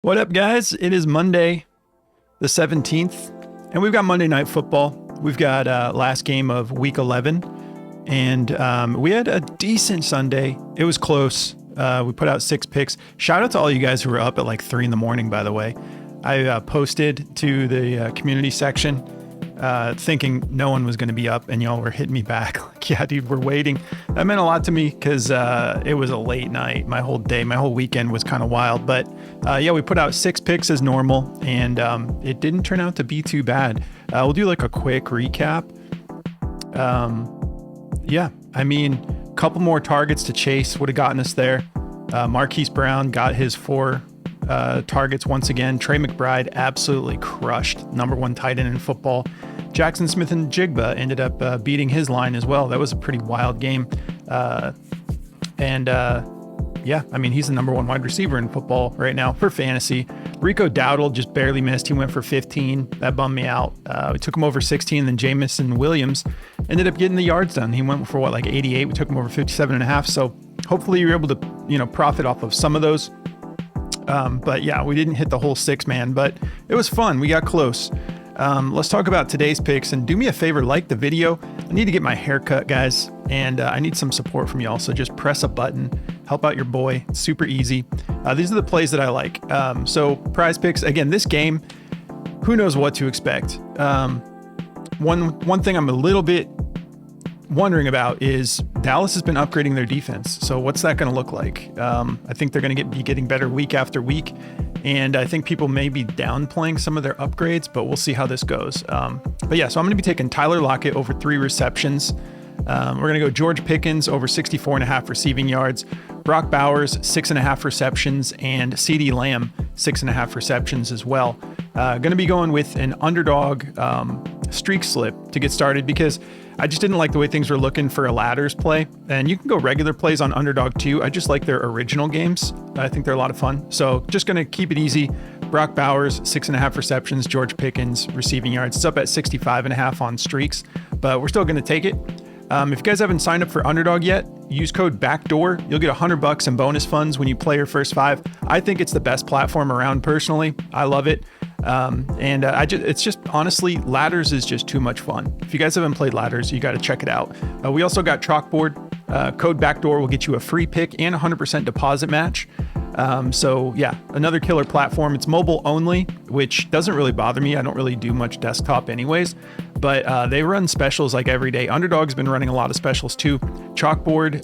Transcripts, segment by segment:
What up, guys? It is Monday, the 17th, and we've got Monday Night Football. We've got last game of Week 11, and we had a decent Sunday. It was close. We put out 6 picks. Shout out to all you guys who were up at like 3 in the morning, by the way. I posted to the community section thinking no one was going to be up, and y'all were hitting me back. Like, yeah, dude, we're waiting. That meant a lot to me because it was a late night. My whole day, my whole weekend was kind of wild. But yeah, we put out 6 picks as normal, and it didn't turn out to be too bad. We'll do like a quick recap. Yeah, I mean, a couple more targets to chase would have gotten us there. Marquise Brown got his 4 targets once again. Trey McBride absolutely crushed, #1 tight end in football. Jackson Smith and Jigba ended up beating his line as well. That was a pretty wild game. Yeah, I mean, he's the #1 wide receiver in football right now for fantasy. Rico Dowdle just barely missed. He went for 15. That bummed me out. We took him over 16. Then Jamison Williams ended up getting the yards done. He went for what, like 88. We took him over 57.5. So hopefully you're able to, profit off of some of those. But yeah, we didn't hit the whole 6, man, but it was fun. We got close. Let's talk about today's picks, and do me a favor, like the video. I need to get my hair cut, guys, and I need some support from y'all. So just press a button, help out your boy. It's super easy. These are the plays that I like. So PrizePicks, again, this game, who knows what to expect. One thing I'm a little bit wondering about is Dallas has been upgrading their defense. So what's that going to look like? I think they're going to be getting better week after week. And I think people may be downplaying some of their upgrades, but we'll see how this goes. But yeah, so I'm going to be taking Tyler Lockett over 3 receptions. We're going to go George Pickens over 64.5 receiving yards, Brock Bowers 6.5 receptions, and CeeDee Lamb 6.5 receptions as well. Going to be going with an Underdog streak slip to get started because I just didn't like the way things were looking for a ladders play. And you can go regular plays on Underdog too. I just like their original games. I think they're a lot of fun. So just going to keep it easy. Brock Bowers, 6.5 receptions, George Pickens, receiving yards. It's up at 65.5 on streaks, but we're still going to take it. If you guys haven't signed up for Underdog yet, use code BACKDOOR. You'll get $100 in bonus funds when you play your first 5. I think it's the best platform around personally. I love it. It's just honestly, ladders is just too much fun. If you guys haven't played ladders, you got to check it out. We also got Chalkboard. Code BACKDOOR will get you a free pick and 100% deposit match. So yeah, another killer platform. It's mobile only, which doesn't really bother me. I don't really do much desktop anyways, but they run specials like every day. Underdog's been running a lot of specials too. Chalkboard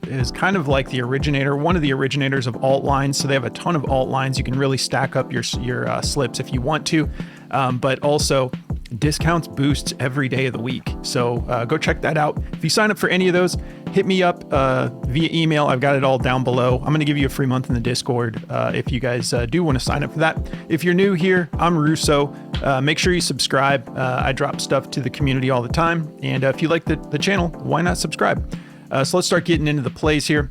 is kind of like the originator, one of the originators of alt lines. So they have a ton of alt lines. You can really stack up your slips if you want to, but also discounts, boosts every day of the week. So go check that out. If you sign up for any of those, hit me up via email. I've got it all down below. I'm going to give you a free month in the Discord if you guys do want to sign up for that. If you're new here, I'm Russo. Make sure you subscribe. I drop stuff to the community all the time. And if you like the channel, why not subscribe? So let's start getting into the plays here.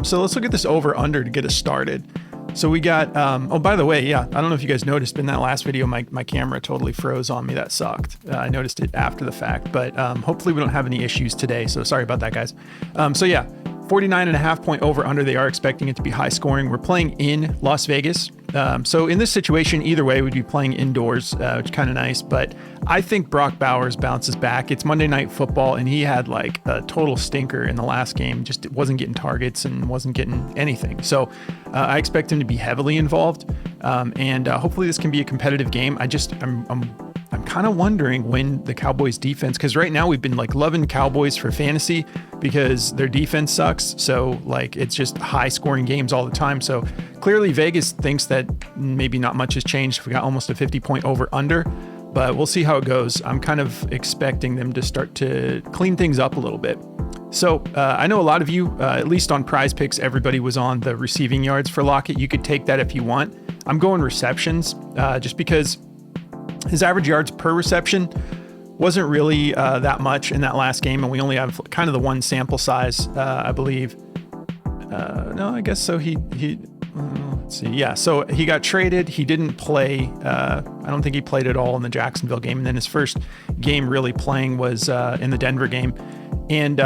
So let's look at this over under to get us started. So we got, oh, by the way, yeah, I don't know if you guys noticed, but in that last video, my camera totally froze on me. That sucked. I noticed it after the fact, but hopefully we don't have any issues today. So sorry about that, guys. So yeah, 49.5 point over under. They are expecting it to be high scoring. We're playing in Las Vegas. So in this situation, either way, we'd be playing indoors, which is kind of nice. But I think Brock Bowers bounces back. It's Monday Night Football, and he had like a total stinker in the last game. Just wasn't getting targets and wasn't getting anything. So I expect him to be heavily involved. And hopefully this can be a competitive game. I'm kind of wondering when the Cowboys defense, because right now we've been like loving Cowboys for fantasy because their defense sucks. So like it's just high scoring games all the time. So clearly Vegas thinks that maybe not much has changed. We got almost a 50 point over under, but we'll see how it goes. I'm kind of expecting them to start to clean things up a little bit. So I know a lot of you, at least on PrizePicks, everybody was on the receiving yards for Lockett. You could take that if you want. I'm going receptions just because his average yards per reception wasn't really that much in that last game, and we only have kind of the one sample size, I believe. No, I guess so. Let's see. Yeah, so he got traded. He didn't play. I don't think he played at all in the Jacksonville game, and then his first game really playing was in the Denver game. And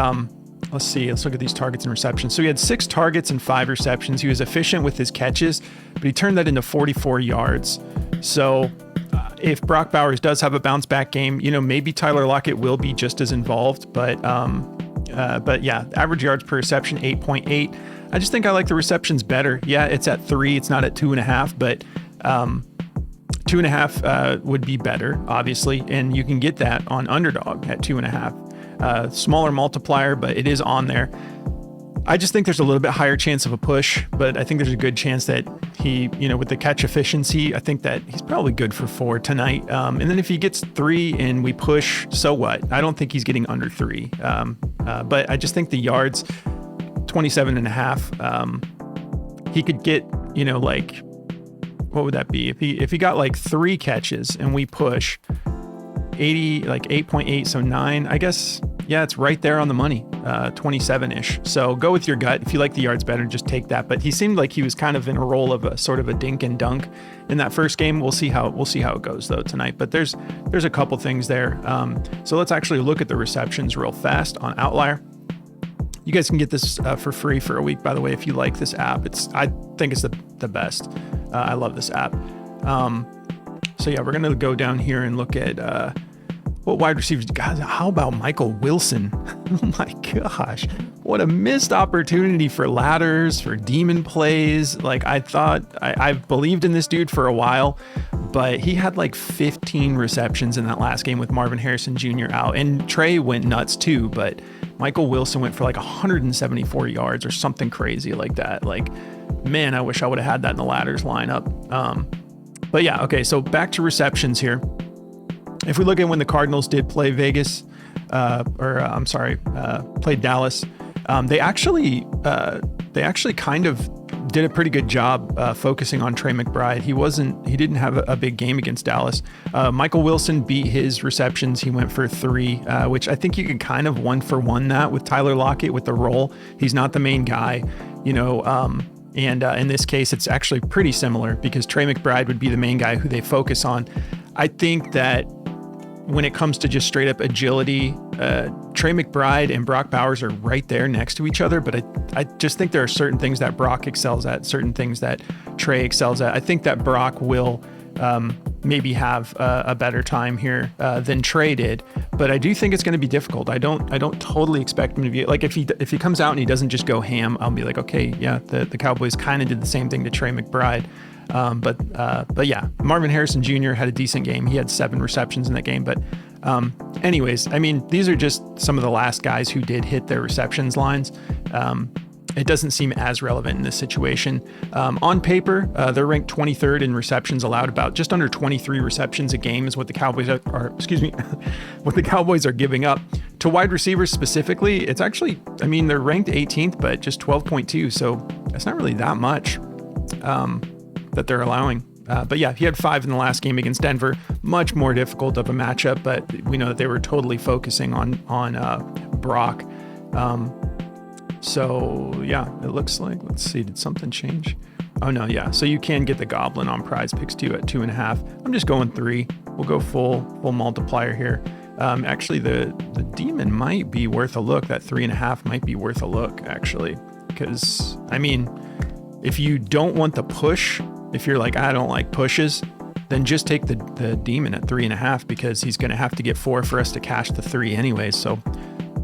let's see. Let's look at these targets and receptions. So he had 6 targets and 5 receptions. He was efficient with his catches, but he turned that into 44 yards. So if Brock Bowers does have a bounce back game, maybe Tyler Lockett will be just as involved. But yeah, average yards per reception, 8.8. I just think I like the receptions better. Yeah, it's at 3. It's not at 2.5, but 2.5 would be better, obviously. And you can get that on Underdog at 2.5. Smaller multiplier, but it is on there. I just think there's a little bit higher chance of a push, but I think there's a good chance that he, with the catch efficiency, I think that he's probably good for 4 tonight. And then if he gets 3 and we push, so what? I don't think he's getting under 3. But I just think the yards, 27.5, he could get, like, what would that be? If he got like 3 catches and we push 80, like 8.8, so 9, I guess. Yeah, it's right there on the money, 27-ish. So go with your gut. If you like the yards better, just take that. But he seemed like he was kind of in a role of a sort of a dink and dunk in that first game. We'll see how it goes though tonight. But there's a couple things there. So let's actually look at the receptions real fast on Outlier. You guys can get this for free for a week, by the way, if you like this app. I think it's the best. I love this app. So yeah, we're gonna go down here and look at what wide receivers. Guys, how about Michael Wilson? Oh my gosh, what a missed opportunity for ladders, for demon plays. Like I thought, I've believed in this dude for a while, but he had like 15 receptions in that last game with Marvin Harrison Jr. out, and Trey went nuts too, but Michael Wilson went for like 174 yards or something crazy like that. Like, man, I wish I would have had that in the ladders lineup. But yeah, okay, so back to receptions here. If we look at when the Cardinals did play played Dallas, they actually kind of did a pretty good job focusing on Trey McBride. He didn't have a big game against Dallas. Michael Wilson beat his receptions. He went for 3, which I think you can kind of 1-for-1 that with Tyler Lockett with the role. He's not the main guy, and in this case, it's actually pretty similar because Trey McBride would be the main guy who they focus on. I think that when it comes to just straight up agility, Trey McBride and Brock Bowers are right there next to each other. But I just think there are certain things that Brock excels at, certain things that Trey excels at. I think that Brock will maybe have a better time here than Trey did, but I do think it's going to be difficult. I don't totally expect him to be like, if he comes out and he doesn't just go ham, I'll be like, okay, yeah, the Cowboys kind of did the same thing to Trey McBride. But yeah, Marvin Harrison Jr. had a decent game. He had 7 receptions in that game. But anyways, I mean, these are just some of the last guys who did hit their receptions lines. It doesn't seem as relevant in this situation. On paper, they're ranked 23rd in receptions allowed. About just under 23 receptions a game is what the Cowboys what the Cowboys are giving up. To wide receivers specifically, it's actually, I mean, they're ranked 18th, but just 12.2. So it's not really that much that they're allowing. But yeah, he had 5 in the last game against Denver. Much more difficult of a matchup, but we know that they were totally focusing on Brock. So yeah, it looks like, let's see, did something change? Oh no, yeah. So you can get the Goblin on PrizePicks too at 2.5. I'm just going 3. We'll go full multiplier here. Actually, the Demon might be worth a look. That 3.5 might be worth a look actually, because I mean, if you don't want the push, if you're like, I don't like pushes, then just take the Demon at 3.5 because he's going to have to get 4 for us to cash the 3 anyways. So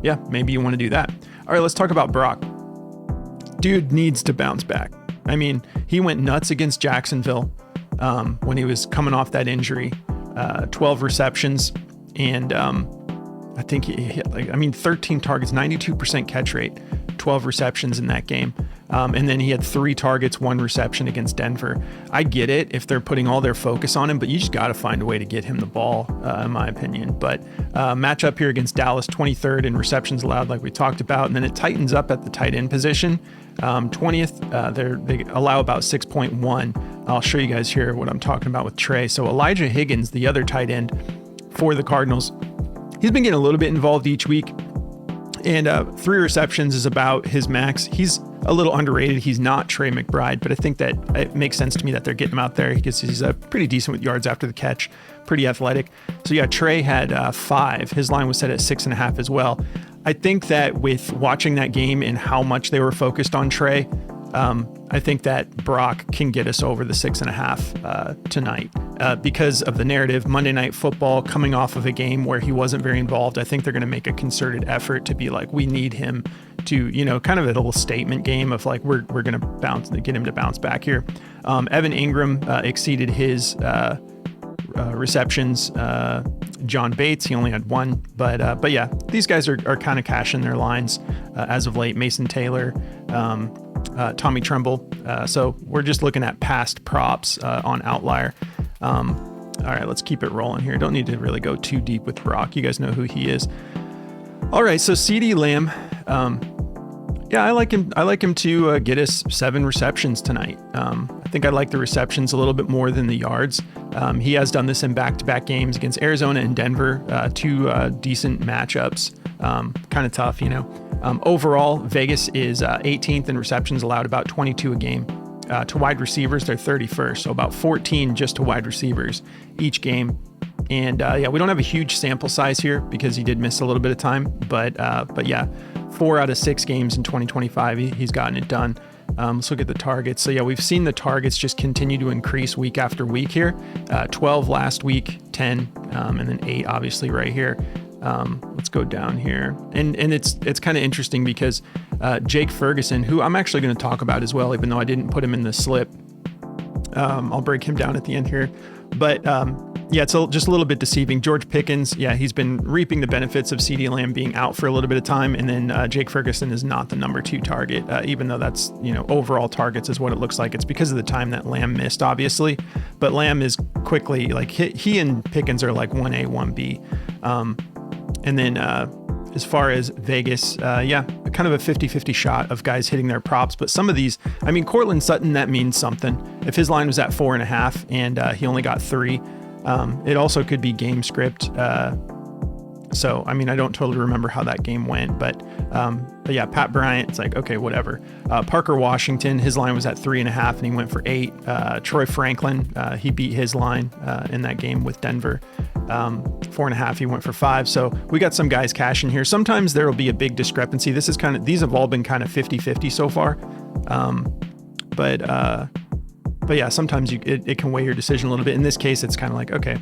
yeah, maybe you want to do that. All right, let's talk about Brock. Dude needs to bounce back. I mean, he went nuts against Jacksonville when he was coming off that injury. 12 receptions, and I think he hit 13 targets, 92% catch rate, 12 receptions in that game. And then he had 3 targets, 1 reception against Denver. I get it if they're putting all their focus on him, but you just got to find a way to get him the ball, in my opinion. But matchup here against Dallas, 23rd in receptions allowed, like we talked about. And then it tightens up at the tight end position. 20th, they allow about 6.1. I'll show you guys here what I'm talking about with Trey. So Elijah Higgins, the other tight end for the Cardinals, he's been getting a little bit involved each week. And 3 receptions is about his max. He's a little underrated. He's not Trey McBride, but I think that it makes sense to me that they're getting him out there because he's pretty decent with yards after the catch, pretty athletic. So yeah, Trey had 5. His line was set at 6.5 as well. I think that with watching that game and how much they were focused on Trey, I think that Brock can get us over the 6.5 tonight because of the narrative. Monday Night Football, coming off of a game where he wasn't very involved. I think they're going to make a concerted effort to be like, we need him to, you know, kind of a little statement game of like, we're going to get him to bounce back here. Evan Ingram exceeded his receptions. John Bates, he only had 1, but yeah, these guys are kind of cashing their lines as of late. Mason Taylor, Tommy Tremble. So we're just looking at past props on Outlier. All right, let's keep it rolling here. Don't need to really go too deep with Brock. You guys know who he is. All right, so CeeDee Lamb. Yeah, I like him. I like him to get us 7 receptions tonight. I think I like the receptions a little bit more than the yards. He has done this in back-to-back games against Arizona and Denver, 2 decent matchups. Kind of tough, you know. Overall, Vegas is 18th in receptions allowed, about 22 a game. To wide receivers, they're 31st, so about 14 just to wide receivers each game. And yeah, we don't have a huge sample size here because he did miss a little bit of time, but yeah, 4 out of 6 games in 2025, he's gotten it done. Let's look at the targets. So yeah, we've seen the targets just continue to increase week after week here. 12 last week, 10, and then 8 obviously right here. Let's go down here. And it's kind of interesting because Jake Ferguson, who I'm actually going to talk about as well, even though I didn't put him in the slip. I'll break him down at the end here. But yeah, it's just a little bit deceiving. George Pickens, yeah, he's been reaping the benefits of CeeDee Lamb being out for a little bit of time. And then Jake Ferguson is not the number 2 target, even though that's, you know, overall targets is what it looks like. It's because of the time that Lamb missed, obviously. But Lamb is quickly, like, he and Pickens are like 1A, 1B. And then as far as Vegas, yeah, kind of a 50-50 shot of guys hitting their props. But some of these, I mean, Cortland Sutton, that means something. If his line was at 4.5 and he only got 3, it also could be game script. So, I mean, I don't totally remember how that game went, but yeah, Pat Bryant, it's like, okay, whatever. Parker Washington, his line was at 3.5 and he went for 8. Troy Franklin, he beat his line in that game with Denver. 4.5, he went for 5. So we got some guys cashing here. Sometimes there will be a big discrepancy. These have all been kind of 50-50 so far. But yeah, sometimes it can weigh your decision a little bit. In this case, it's kind of like, okay,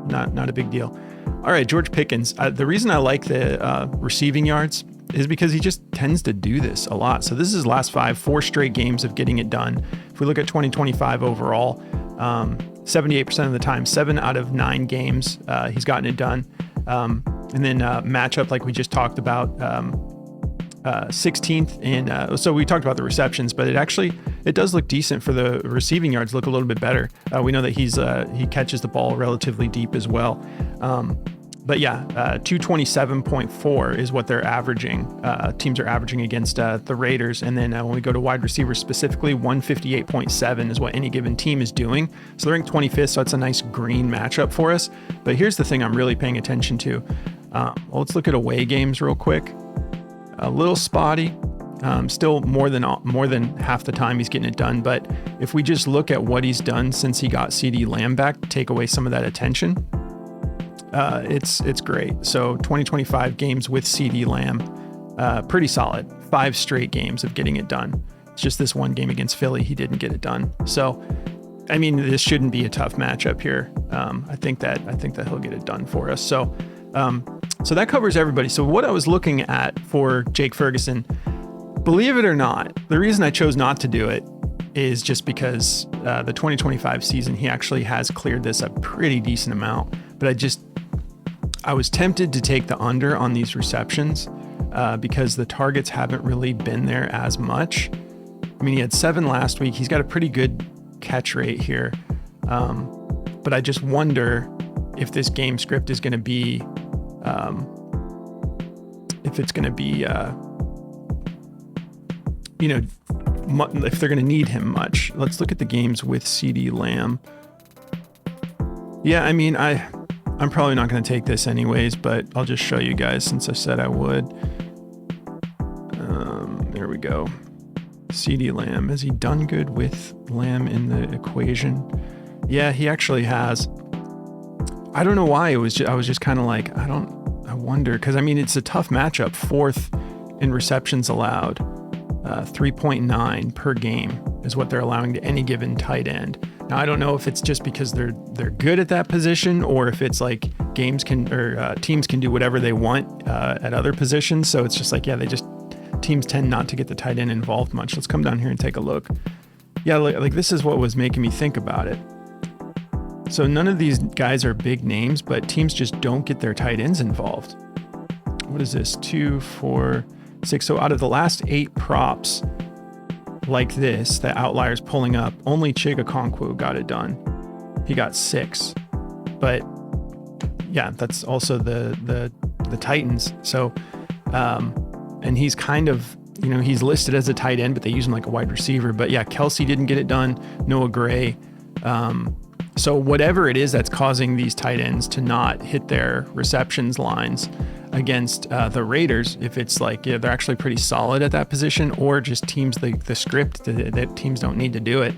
not a big deal. All right, George Pickens. The reason I like the receiving yards is because he just tends to do this a lot. So this is his last 4 straight games of getting it done. If we look at 2025 overall, 78% of the time, 7 out of 9 games, he's gotten it done. And then matchup, like we just talked about, 16th. And so we talked about the receptions, but it does look decent for the receiving yards, look a little bit better. We know that he catches the ball relatively deep as well. But yeah, 227.4 is what they're averaging. Teams are averaging against the Raiders. And then when we go to wide receivers specifically, 158.7 is what any given team is doing. So they're ranked 25th, so it's a nice green matchup for us. But here's the thing I'm really paying attention to. Well, let's look at away games real quick. A little spotty. Still more than half the time he's getting it done. But if we just look at what he's done since he got CeeDee Lamb back, take away some of that attention, it's great. So 2025 games with CeeDee Lamb, pretty solid. 5 straight games of getting it done. It's just this one game against Philly, he didn't get it done. So, I mean, this shouldn't be a tough matchup here. I think that he'll get it done for us. So that covers everybody. So what I was looking at for Jake Ferguson, believe it or not, the reason I chose not to do it is just because the 2025 season, he actually has cleared this a pretty decent amount. But I was tempted to take the under on these receptions because the targets haven't really been there as much. I mean, he had 7 last week. He's got a pretty good catch rate here. But I just wonder if this game script is going to be, if it's going to be, if they're going to need him much. Let's look at the games with CeeDee Lamb. Yeah, I mean, I'm probably not going to take this anyways, but I'll just show you guys since I said I would. There we go. CeeDee Lamb. Has he done good with Lamb in the equation? Yeah, he actually has. I don't know why. I was just kind of like, I wonder, because I mean, it's a tough matchup. 4th in receptions allowed, 3.9 per game is what they're allowing to any given tight end. Now, I don't know if it's just because they're good at that position, or if it's like teams can do whatever they want at other positions. So it's just like, yeah, teams tend not to get the tight end involved much. Let's come down here and take a look. Yeah, like this is what was making me think about it. So none of these guys are big names, but teams just don't get their tight ends involved. What is this? 2, 4, 6. So out of the last 8 props like this, that Outlier's pulling up, only Chigakonkwo got it done. He got 6. But yeah, that's also the Titans. So, and he's kind of, he's listed as a tight end, but they use him like a wide receiver. But yeah, Kelsey didn't get it done. Noah Gray. So whatever it is that's causing these tight ends to not hit their receptions lines against the Raiders, if it's like, yeah, they're actually pretty solid at that position, or just teams, the script that teams don't need to do it.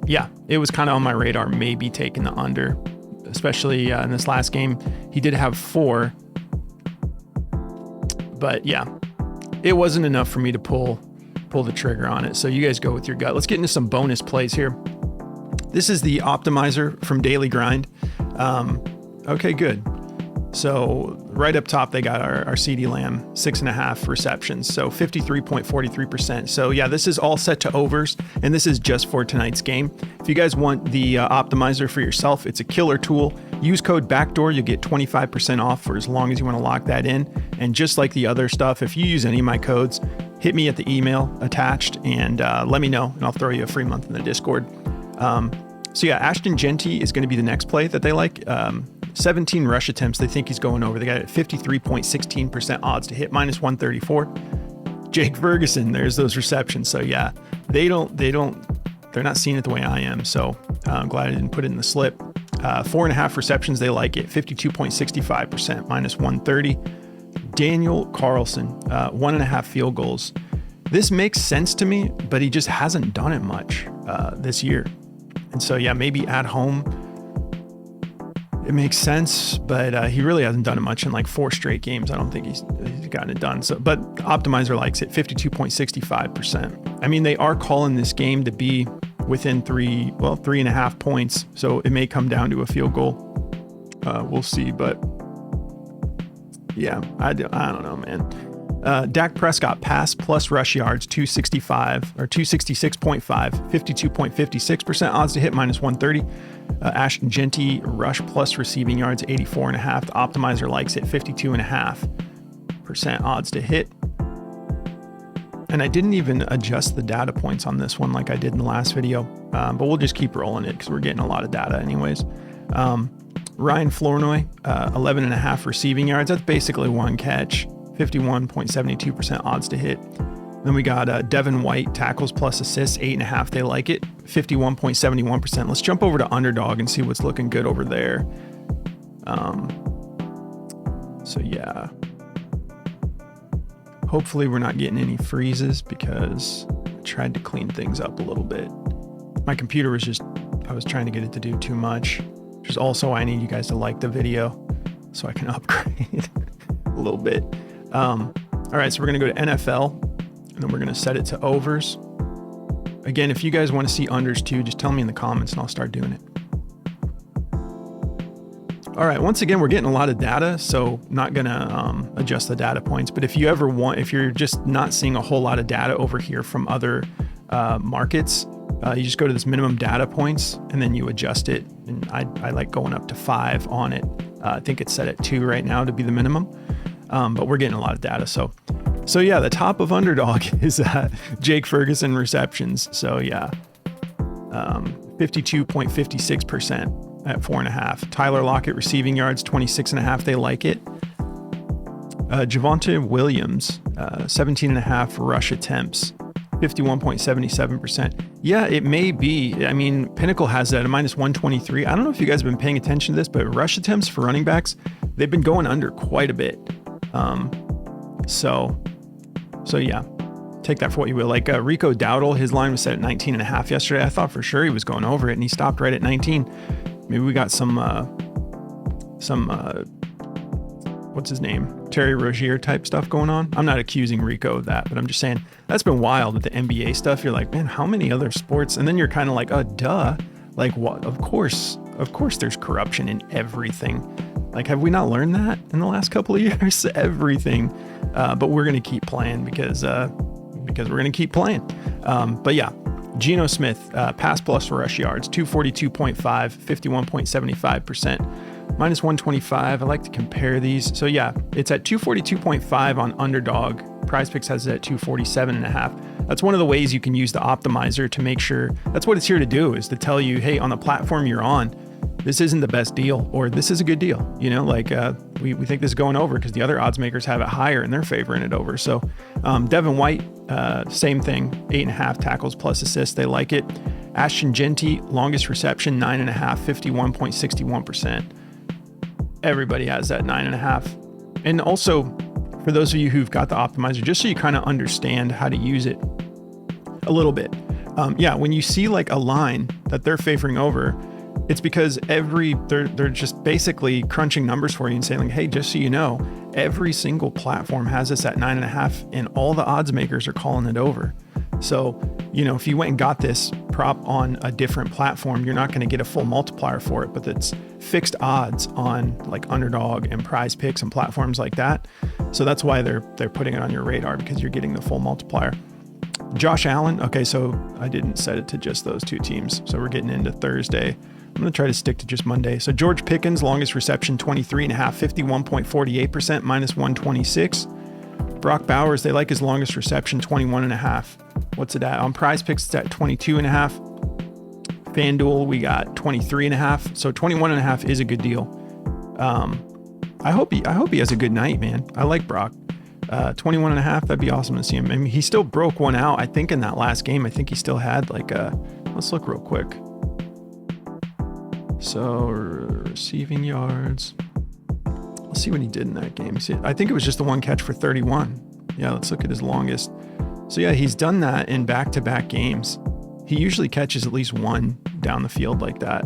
Yeah, it was kind of on my radar, maybe taking the under, especially in this last game. He did have 4, but yeah, it wasn't enough for me to pull the trigger on it. So you guys go with your gut. Let's get into some bonus plays here. This is the optimizer from Daily Grind. Okay, good. So right up top, they got our CeeDee Lamb, 6.5 receptions. So 53.43%. So yeah, this is all set to overs, and this is just for tonight's game. If you guys want the optimizer for yourself, it's a killer tool. Use code BACKDOOR, you'll get 25% off for as long as you want to lock that in. And just like the other stuff, if you use any of my codes, hit me at the email attached and let me know, and I'll throw you a free month in the Discord. So yeah, Ashton Genty is going to be the next play that they like. 17 rush attempts. They think he's going over. They got it at 53.16% odds to hit, -134. Jake Ferguson, there's those receptions. So yeah, they're not seeing it the way I am. So I'm glad I didn't put it in the slip. 4.5 receptions. They like it, 52.65%, -130. Daniel Carlson, 1.5 field goals. This makes sense to me, but he just hasn't done it much this year. And so, yeah, maybe at home, it makes sense, but he really hasn't done it much in like 4 straight games. I don't think he's gotten it done. So, but Optimizer likes it, 52.65%. I mean, they are calling this game to be within 3.5 points. So it may come down to a field goal. We'll see, but yeah, I don't know, man. Dak Prescott pass plus rush yards, 265 or 266.5, 52.56% odds to hit, -130. Ashton Genty rush plus receiving yards, 84.5. The Optimizer likes it, 52.5% odds to hit. And I didn't even adjust the data points on this one like I did in the last video, but we'll just keep rolling it because we're getting a lot of data anyways. Ryan Flournoy, 11.5 receiving yards. That's basically 1 catch. 51.72% odds to hit. Then we got Devin White, tackles plus assists, 8.5. They like it, 51.71%. Let's jump over to Underdog and see what's looking good over there. So yeah, hopefully we're not getting any freezes because I tried to clean things up a little bit. My computer was I was trying to get it to do too much, which is also why I need you guys to like the video so I can upgrade a little bit. All right, so we're going to go to NFL, and then we're going to set it to overs. Again, if you guys want to see unders too, just tell me in the comments, and I'll start doing it. All right, once again, we're getting a lot of data, so not going to adjust the data points. But if you're just not seeing a whole lot of data over here from other markets, you just go to this minimum data points, and then you adjust it. And I like going up to 5 on it. I think it's set at 2 right now to be the minimum. But we're getting a lot of data. So yeah, the top of Underdog is Jake Ferguson receptions. So yeah, 52.56% at 4.5. Tyler Lockett receiving yards, 26.5. They like it. Javonte Williams, 17.5 rush attempts, 51.77%. Yeah, it may be. I mean, Pinnacle has that at -123. I don't know if you guys have been paying attention to this, but rush attempts for running backs, they've been going under quite a bit. So yeah, take that for what you will. Like Rico Dowdle, his line was set at 19.5 yesterday. I thought for sure he was going over it, and he stopped right at 19. Maybe we got some what's his name? Terry Rozier type stuff going on. I'm not accusing Rico of that, but I'm just saying that's been wild with the NBA stuff. You're like, man, how many other sports? And then you're kind of like, duh. Like what? Of course there's corruption in everything. Like, have we not learned that in the last couple of years? Everything. But we're going to keep playing because we're going to keep playing. But yeah, Geno Smith, pass plus rush yards, 242.5, 51.75%, minus 125. I like to compare these. So yeah, it's at 242.5 on Underdog. PrizePicks has it at 247.5. That's one of the ways you can use the optimizer to make sure. That's what it's here to do, is to tell you, hey, on the platform you're on, this isn't the best deal, or this is a good deal. You know, like we think this is going over because the other odds makers have it higher and they're favoring it over. So Devin White, same thing, 8.5 tackles plus assists. They like it. Ashton Genty, longest reception, 9.5, 51.61%. Everybody has that 9.5. And also, for those of you who've got the optimizer, just so you kind of understand how to use it a little bit. Yeah, when you see like a line that they're favoring over, it's because they're just basically crunching numbers for you and saying like, hey, just so you know, every single platform has this at 9.5 and all the odds makers are calling it over. So, you know, if you went and got this prop on a different platform, you're not going to get a full multiplier for it, but it's fixed odds on like Underdog and PrizePicks and platforms like that. So that's why they're putting it on your radar, because you're getting the full multiplier. Josh Allen. Okay, so I didn't set it to just those two teams. So we're getting into Thursday. I'm going to try to stick to just Monday. So George Pickens, longest reception, 23.5, 51.48%, minus 126. Brock Bowers, they like his longest reception, 21.5. What's it at? On PrizePicks, it's at 22.5. FanDuel, we got 23.5. So 21.5 is a good deal. I hope he has a good night, man. I like Brock. 21.5, that'd be awesome to see him. I mean, he still broke one out, I think, in that last game. I think he still had like let's look real quick. So receiving yards. Let's see what he did in that game. See, I think it was just the one catch for 31. Yeah, let's look at his longest. So yeah, he's done that in back-to-back games. He usually catches at least one down the field like that.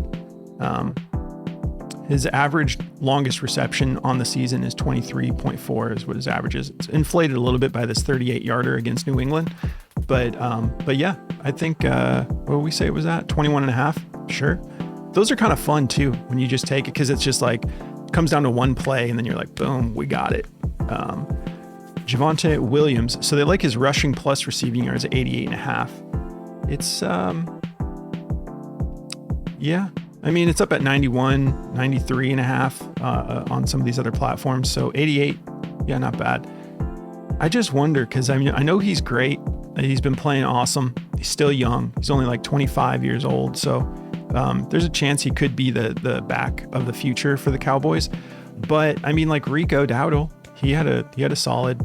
His average longest reception on the season is 23.4 is what his average is. It's inflated a little bit by this 38-yarder against New England. But yeah, I think, what did we say it was at? 21.5? Sure. Those are kind of fun too, when you just take it, because it's just like, comes down to one play and then you're like, boom, we got it. Javonte Williams. So they like his rushing plus receiving yards at 88.5. It's, yeah. I mean, it's up at 91, 93.5 on some of these other platforms. So 88, yeah, not bad. I just wonder, because I mean, I know he's great. He's been playing awesome. He's still young. He's only like 25 years old. So there's a chance he could be the back of the future for the Cowboys. But I mean, like Rico Dowdle, he had a solid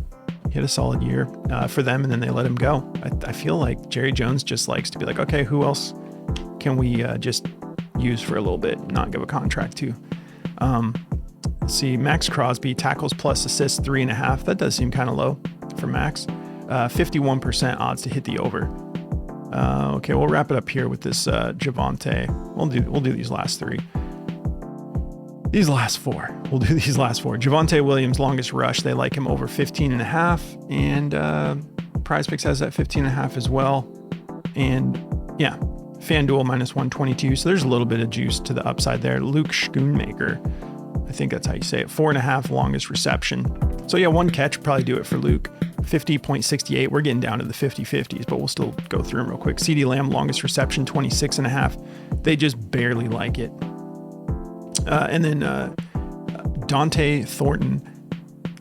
year for them, and then they let him go. I feel like Jerry Jones just likes to be like, okay, who else can we just use for a little bit, not give a contract to? Let's see, Max Crosby, tackles plus assists 3.5. That does seem kind of low for Max. 51% odds to hit the over. Okay, we'll wrap it up here with this Javonte. We'll do these last three. These last four. We'll do these last four. Javonte Williams, longest rush. They like him over 15.5. And PrizePicks has that 15.5 as well. And yeah, FanDuel minus 122. So there's a little bit of juice to the upside there. Luke Schoonmaker, I think that's how you say it. 4.5 longest reception. So yeah, one catch would probably do it for Luke. 50.68. We're getting down to the 50-50s, but we'll still go through them real quick. CeeDee Lamb, longest reception, 26.5. They just barely like it. And then Dante Thornton,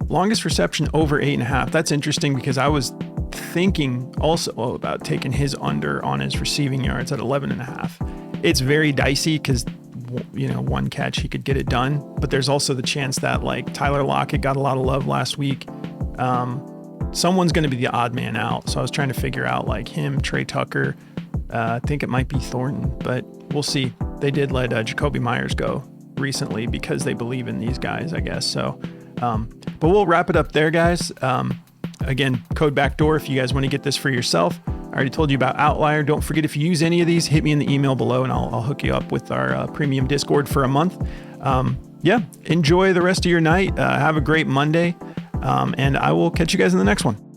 longest reception over 8.5. That's interesting because I was thinking also about taking his under on his receiving yards at 11.5. It's very dicey because, you know, one catch he could get it done, but there's also the chance that like Tyler Lockett got a lot of love last week. Someone's going to be the odd man out. So I was trying to figure out like him, Trey Tucker. I think it might be Thornton, but we'll see. They did let Jacoby Myers go recently because they believe in these guys, I guess. So, but we'll wrap it up there, guys. Again, code Backdoor if you guys want to get this for yourself. I already told you about Outlier. Don't forget, if you use any of these, hit me in the email below and I'll hook you up with our premium Discord for a month. Yeah, enjoy the rest of your night. Have a great Monday. And I will catch you guys in the next one.